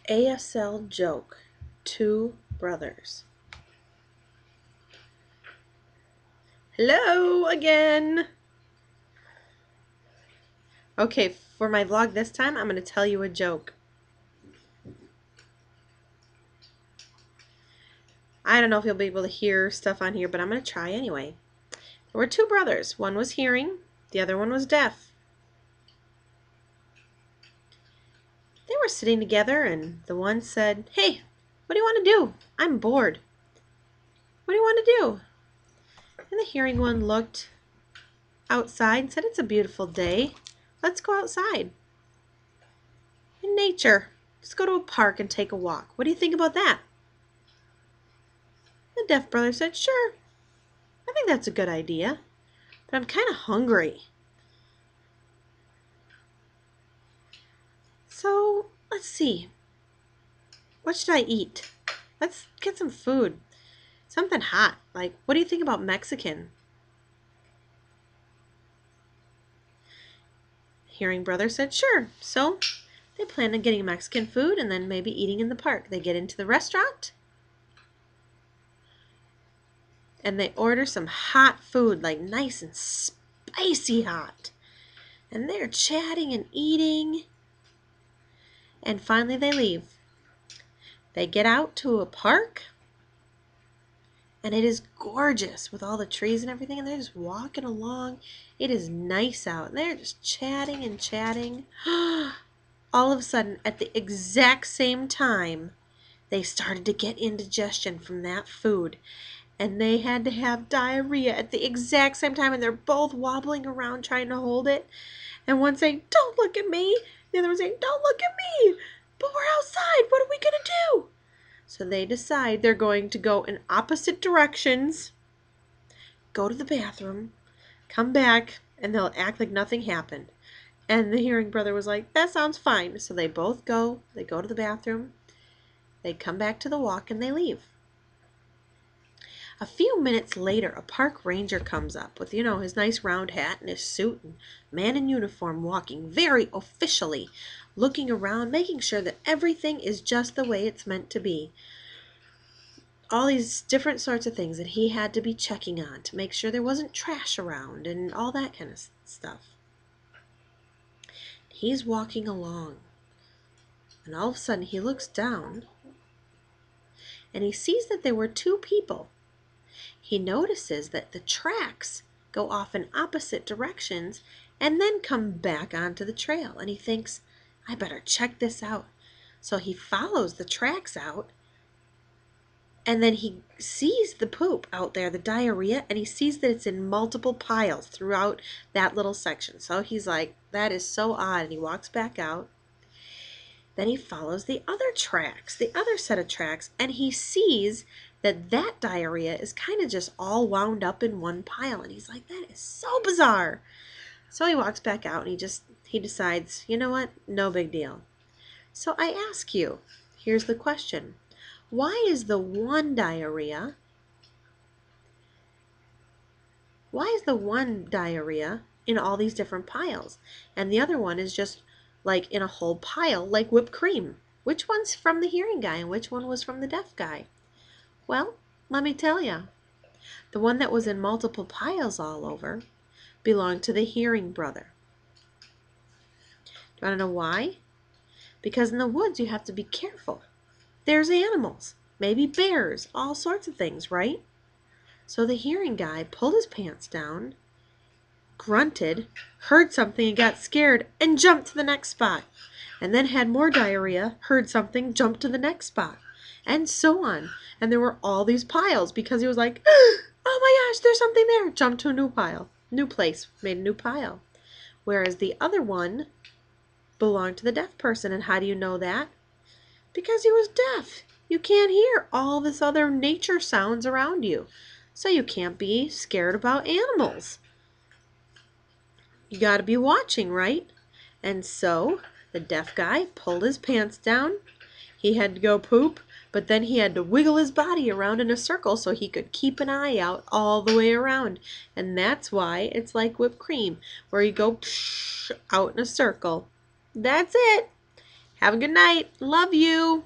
ASL joke. Two brothers. Hello again. Okay, for my vlog this time, I'm going to tell you a joke. I don't know if you'll be able to hear stuff on here, but I'm going to try anyway. There were two brothers. One was hearing, the other one was deaf. They were sitting together, and the one said, "Hey, what do you want to do? I'm bored." "What do you want to do?" And the hearing one looked outside and said, "It's a beautiful day. Let's go outside. In nature. Let's go to a park and take a walk. What do you think about that?" The deaf brother said, "Sure, I think that's a good idea, but I'm kind of hungry. So, let's see. What should I eat? Let's get some food. Something hot. Like, what do you think about Mexican?" Hearing brother said, "Sure." So, they planned on getting Mexican food and then maybe eating in the park. They get into the restaurant and they order some hot food, like nice and spicy hot. And they're chatting and eating. And finally they leave. They get out to a park, and it is gorgeous with all the trees and everything, and they're just walking along. It is nice out, and they're just chatting and chatting. All of a sudden, at the exact same time, they started to get indigestion from that food, and they had to have diarrhea at the exact same time, and they're both wobbling around trying to hold it, and one saying, "Don't look at me," the other one saying, "Don't look at me, but we're outside, what are we gonna do?" So they decide they're going to go in opposite directions, go to the bathroom, come back, and they'll act like nothing happened. And the hearing brother was like, "That sounds fine." So they both go, they go to the bathroom, they come back to the walk, and they leave. A few minutes later, a park ranger comes up with, his nice round hat and his suit, and man in uniform walking very officially, looking around, making sure that everything is just the way it's meant to be. All these different sorts of things that he had to be checking on to make sure there wasn't trash around and all that kind of stuff. He's walking along, and all of a sudden he looks down, and he sees that there were two people. He notices that the tracks go off in opposite directions and then come back onto the trail, and he thinks, "I better check this out." So he follows the tracks out, and then he sees the poop out there, the diarrhea, and he sees that it's in multiple piles throughout that little section. So he's like, "That is so odd," and he walks back out. Then he follows the other tracks, the other set of tracks, and he sees that diarrhea is kind of just all wound up in one pile. And he's like, "That is so bizarre." So he walks back out, and he decides, you know what? No big deal. So I ask you, here's the question. Why is the one diarrhea in all these different piles, and the other one is just like in a whole pile like whipped cream? Which one's from the hearing guy and which one was from the deaf guy? Well, let me tell you. The one that was in multiple piles all over belonged to the hearing brother. Do you want to know why? Because in the woods you have to be careful. There's animals, maybe bears, all sorts of things, right? So the hearing guy pulled his pants down, grunted, heard something and got scared, and jumped to the next spot. And then had more diarrhea, heard something, jumped to the next spot. And so on. And there were all these piles because he was like, "Oh my gosh, there's something there." Jumped to a new pile, new place, made a new pile. Whereas the other one belonged to the deaf person. And how do you know that? Because he was deaf. You can't hear all this other nature sounds around you. So you can't be scared about animals. You got to be watching, right? And so the deaf guy pulled his pants down. He had to go poop, but then he had to wiggle his body around in a circle so he could keep an eye out all the way around. And that's why it's like whipped cream, where you go out in a circle. That's it. Have a good night. Love you.